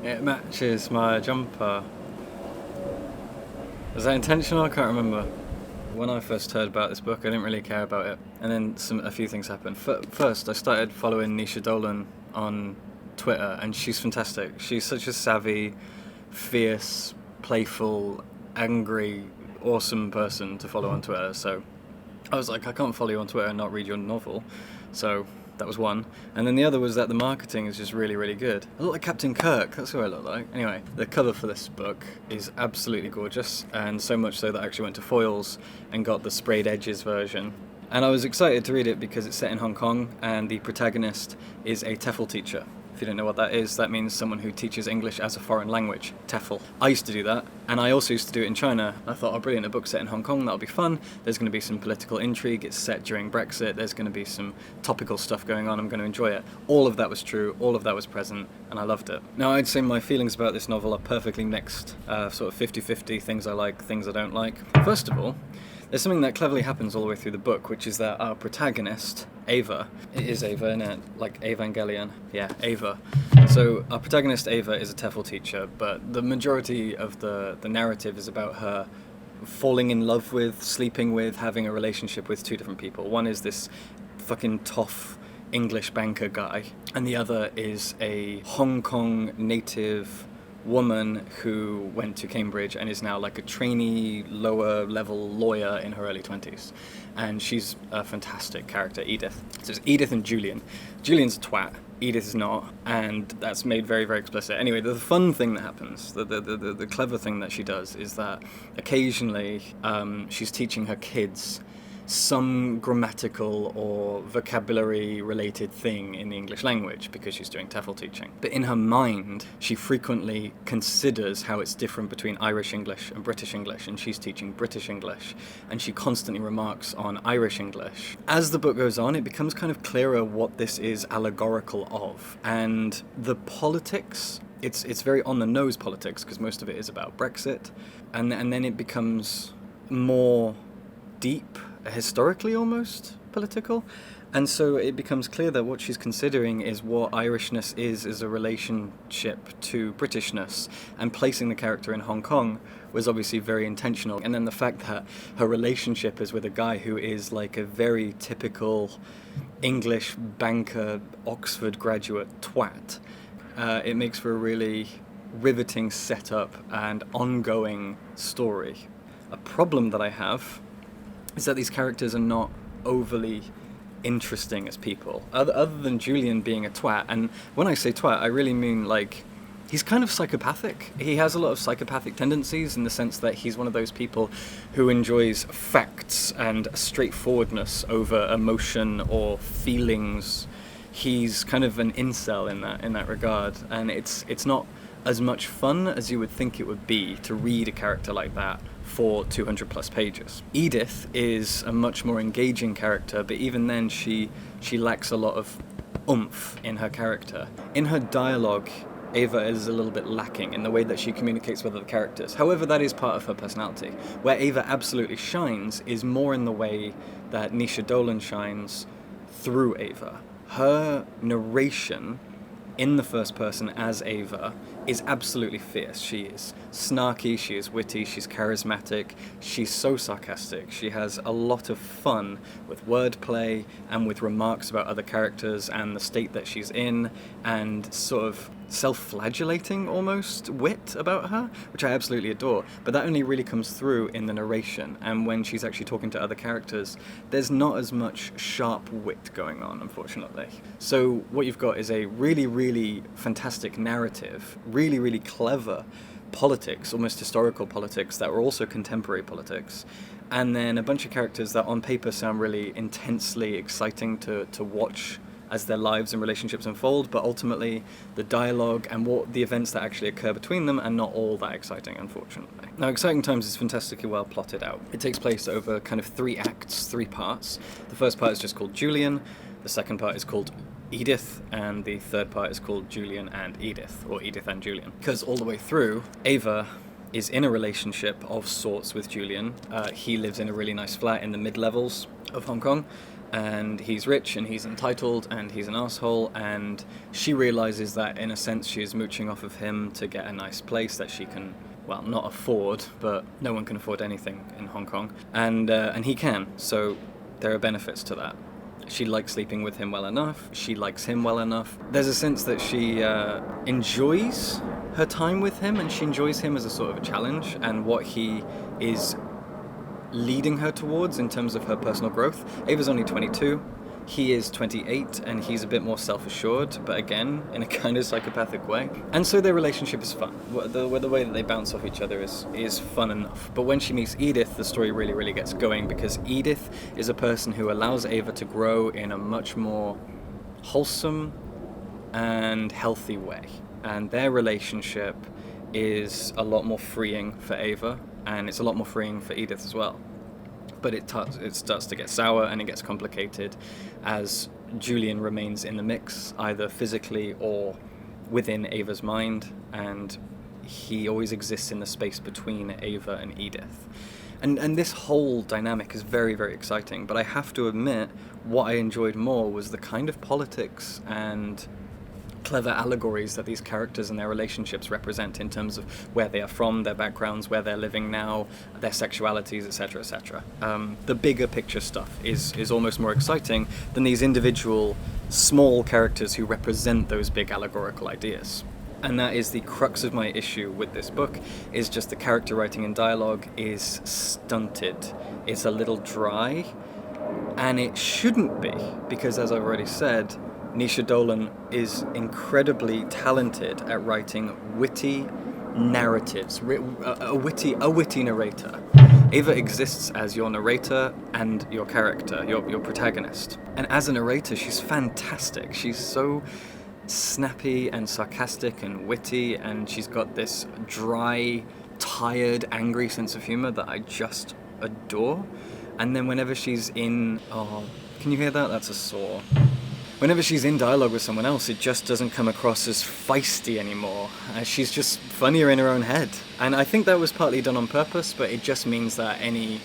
It matches my jumper. Was that intentional? I can't remember. When I first heard about this book, I didn't really care about it, and then a few things happened. First, I started following Naoise Dolan on Twitter, and she's fantastic. She's such a savvy, fierce, playful, angry, awesome person to follow on Twitter. So I was like, I can't follow you on Twitter and not read your novel. So that was one. And then the other was that the marketing is just really, really good. I look like Captain Kirk, that's who I look like. Anyway, the cover for this book is absolutely gorgeous, and so much so that I actually went to Foyles and got the sprayed edges version. And I was excited to read it because it's set in Hong Kong, and the protagonist is a TEFL teacher. If you don't know what that is, that means someone who teaches English as a foreign language, TEFL. I used to do that, and I also used to do it in China. I thought, oh brilliant, a book set in Hong Kong, that'll be fun. There's going to be some political intrigue, it's set during Brexit, there's going to be some topical stuff going on, I'm going to enjoy it. All of that was true, all of that was present, and I loved it. Now, I'd say my feelings about this novel are perfectly mixed, sort of 50-50, things I like, things I don't like. First of all, there's something that cleverly happens all the way through the book, which is that our protagonist, Ava, it is Ava, isn't it? Like Evangelion. Yeah, Ava. So our protagonist, Ava, is a TEFL teacher, but the majority of the narrative is about her falling in love with, sleeping with, having a relationship with two different people. One is this fucking tough English banker guy, and the other is a Hong Kong native woman who went to Cambridge and is now like a trainee lower level lawyer in her early 20s, and she's a fantastic character, Edith. So it's Edith and Julian. Julian's a twat, Edith is not, and that's made very, very explicit. Anyway, the fun thing that happens, the clever thing that she does is that occasionally she's teaching her kids some grammatical or vocabulary related thing in the English language because she's doing TEFL teaching. But in her mind, she frequently considers how it's different between Irish English and British English, and she's teaching British English, and she constantly remarks on Irish English. As the book goes on, it becomes kind of clearer what this is allegorical of, and the politics, it's very on the nose politics because most of it is about Brexit, and then it becomes more deep, historically almost political, and so it becomes clear that what she's considering is what Irishness is as a relationship to Britishness, and placing the character in Hong Kong was obviously very intentional. And then the fact that her relationship is with a guy who is like a very typical English banker, Oxford graduate twat, it makes for a really riveting setup and ongoing story. A problem that I have is that these characters are not overly interesting as people, other than Julian being a twat. And when I say twat, I really mean like he's kind of psychopathic. He has a lot of psychopathic tendencies in the sense that he's one of those people who enjoys facts and straightforwardness over emotion or feelings. He's kind of an incel in that regard, and it's not as much fun as you would think it would be to read a character like that for 200 plus pages. Edith is a much more engaging character, but even then she lacks a lot of oomph in her character. In her dialogue, Ava is a little bit lacking in the way that she communicates with other characters. However, that is part of her personality. Where Ava absolutely shines is more in the way that Naoise Dolan shines through Ava. Her narration in the first person as Ava is absolutely fierce. She is snarky, she is witty, she's charismatic, she's so sarcastic. She has a lot of fun with wordplay and with remarks about other characters and the state that she's in, and sort of self-flagellating almost wit about her, which I absolutely adore. But that only really comes through in the narration, and when she's actually talking to other characters, there's not as much sharp wit going on, unfortunately. So what you've got is a really, really fantastic narrative, really, really clever politics, almost historical politics that were also contemporary politics, and then a bunch of characters that on paper sound really intensely exciting to watch as their lives and relationships unfold, but ultimately the dialogue and what the events that actually occur between them are not all that exciting, unfortunately. Now, Exciting Times is fantastically well plotted out. It takes place over kind of 3 acts, 3 parts. The first part is just called Julian, the second part is called Edith, and the third part is called Julian and Edith, or Edith and Julian. Because all the way through, Ava is in a relationship of sorts with Julian. He lives in a really nice flat in the mid-levels of Hong Kong, and he's rich and he's entitled and he's an asshole, and she realizes that in a sense she is mooching off of him to get a nice place that she can, well, not afford, but no one can afford anything in Hong Kong, and he can, so there are benefits to that. She likes sleeping with him well enough, she likes him well enough. There's a sense that she enjoys her time with him, and she enjoys him as a sort of a challenge, and what he is leading her towards in terms of her personal growth. Ava's only 22, he is 28, and he's a bit more self-assured, but again, in a kind of psychopathic way. And so their relationship is fun. The way that they bounce off each other is fun enough. But when she meets Edith, the story really, really gets going, because Edith is a person who allows Ava to grow in a much more wholesome and healthy way. And their relationship is a lot more freeing for Ava, and it's a lot more freeing for Edith as well. But it starts to get sour, and it gets complicated as Julian remains in the mix, either physically or within Ava's mind, and he always exists in the space between Ava and Edith. And this whole dynamic is very, very exciting, but I have to admit, what I enjoyed more was the kind of politics and clever allegories that these characters and their relationships represent in terms of where they are from, their backgrounds, where they're living now, their sexualities, etc., etc. The bigger picture stuff is almost more exciting than these individual small characters who represent those big allegorical ideas. And that is the crux of my issue with this book, is just the character writing and dialogue is stunted. It's a little dry, and it shouldn't be, because as I've already said, Naoise Dolan is incredibly talented at writing witty narratives, a witty narrator. Ava exists as your narrator and your character, your protagonist. And as a narrator, she's fantastic. She's so snappy and sarcastic and witty, and she's got this dry, tired, angry sense of humor that I just adore. And then whenever she's in... Oh, can you hear that? That's a saw. Whenever she's in dialogue with someone else, it just doesn't come across as feisty anymore. She's just funnier in her own head. And I think that was partly done on purpose, but it just means that any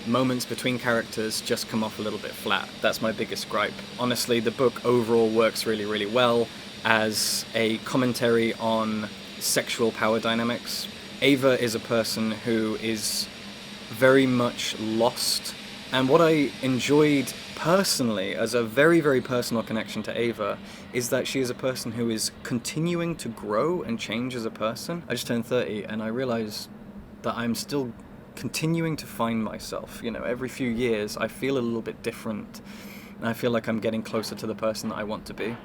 moments between characters just come off a little bit flat. That's my biggest gripe. Honestly, the book overall works really, really well as a commentary on sexual power dynamics. Ava is a person who is very much lost, and what I enjoyed personally as a very, very personal connection to Ava is that she is a person who is continuing to grow and change as a person. I just turned 30 and I realized that I'm still continuing to find myself. You know, every few years I feel a little bit different, and I feel like I'm getting closer to the person that I want to be.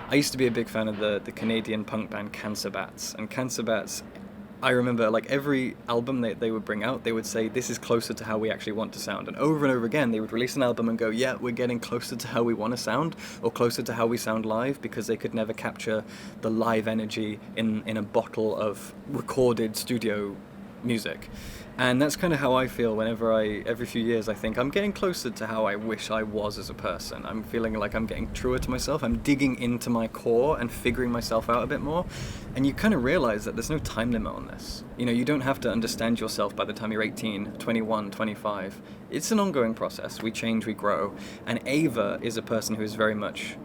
I used to be a big fan of the Canadian punk band Cancer Bats, and Cancer Bats, I remember, like, every album they would bring out, they would say, this is closer to how we actually want to sound. And over and over again, they would release an album and go, yeah, we're getting closer to how we want to sound, or closer to how we sound live, because they could never capture the live energy in a bottle of recorded studio music. And that's kind of how I feel whenever every few years I think I'm getting closer to how I wish I was as a person. I'm feeling like I'm getting truer to myself. I'm digging into my core and figuring myself out a bit more. And you kind of realize that there's no time limit on this. You know, you don't have to understand yourself by the time you're 18, 21, 25. It's an ongoing process. We change, we grow. And Ava is a person who is very much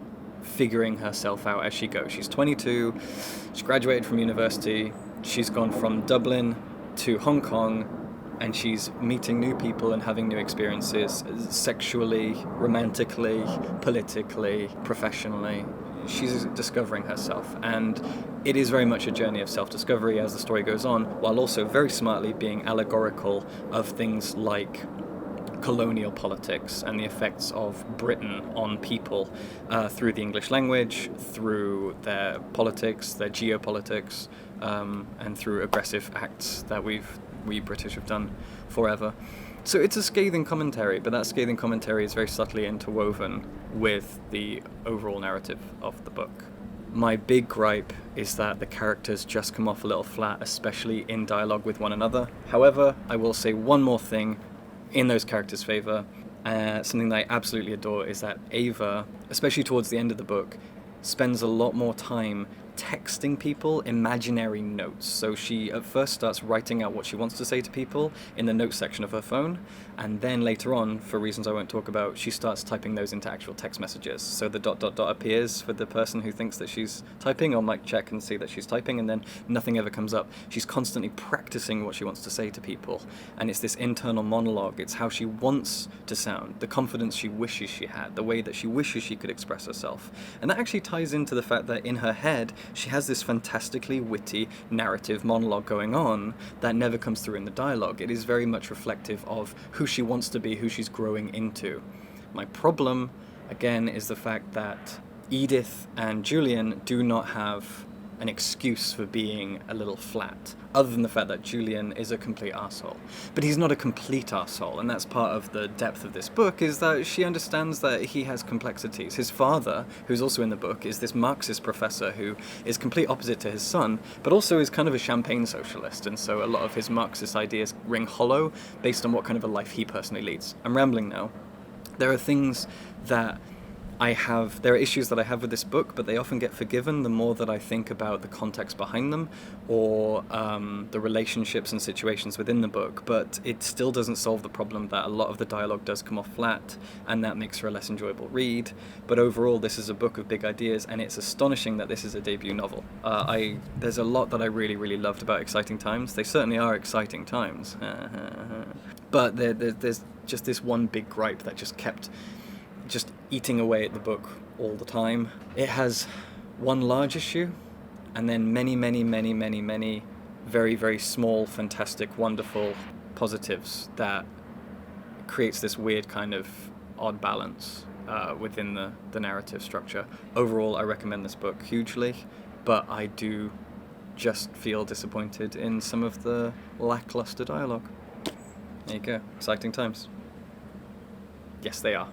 figuring herself out as she goes. She's 22, she graduated from university, she's gone from Dublin to Hong Kong, and she's meeting new people and having new experiences, sexually, romantically, politically, professionally. She's discovering herself, and it is very much a journey of self-discovery as the story goes on, while also very smartly being allegorical of things like colonial politics and the effects of Britain on people through the English language, through their politics, their geopolitics, and through aggressive acts that we British have done forever. So it's a scathing commentary, but that scathing commentary is very subtly interwoven with the overall narrative of the book. My big gripe is that the characters just come off a little flat, especially in dialogue with one another. However, I will say one more thing in those characters' favour. Something that I absolutely adore is that Ava, especially towards the end of the book, spends a lot more time texting people imaginary notes. So she at first starts writing out what she wants to say to people in the notes section of her phone, and then later on, for reasons I won't talk about, she starts typing those into actual text messages. So the ... appears for the person who thinks that she's typing, or might check and see that she's typing, and then nothing ever comes up. She's constantly practicing what she wants to say to people, and it's this internal monologue. It's how she wants to sound, the confidence she wishes she had, the way that she wishes she could express herself. And that actually ties into the fact that in her head she has this fantastically witty narrative monologue going on that never comes through in the dialogue. It is very much reflective of who she wants to be, who she's growing into. My problem, again, is the fact that Edith and Julian do not have an excuse for being a little flat, other than the fact that Julian is a complete arsehole. But he's not a complete arsehole, and that's part of the depth of this book, is that she understands that he has complexities. His father, who's also in the book, is this Marxist professor who is complete opposite to his son, but also is kind of a champagne socialist, and so a lot of his Marxist ideas ring hollow based on what kind of a life he personally leads. I'm rambling now. There are things that there are issues that I have with this book, but they often get forgiven the more that I think about the context behind them, or the relationships and situations within the book. But it still doesn't solve the problem that a lot of the dialogue does come off flat, and that makes for a less enjoyable read. But overall, this is a book of big ideas, and it's astonishing that this is a debut novel. There's a lot that I really, really loved about Exciting Times. They certainly are exciting times. But there's just this one big gripe that just kept eating away at the book all the time. It has one large issue, and then many, many, many, many, many very, very small, fantastic, wonderful positives that creates this weird kind of odd balance within the narrative structure. Overall, I recommend this book hugely, but I do just feel disappointed in some of the lackluster dialogue. There you go. Exciting times. Yes, they are.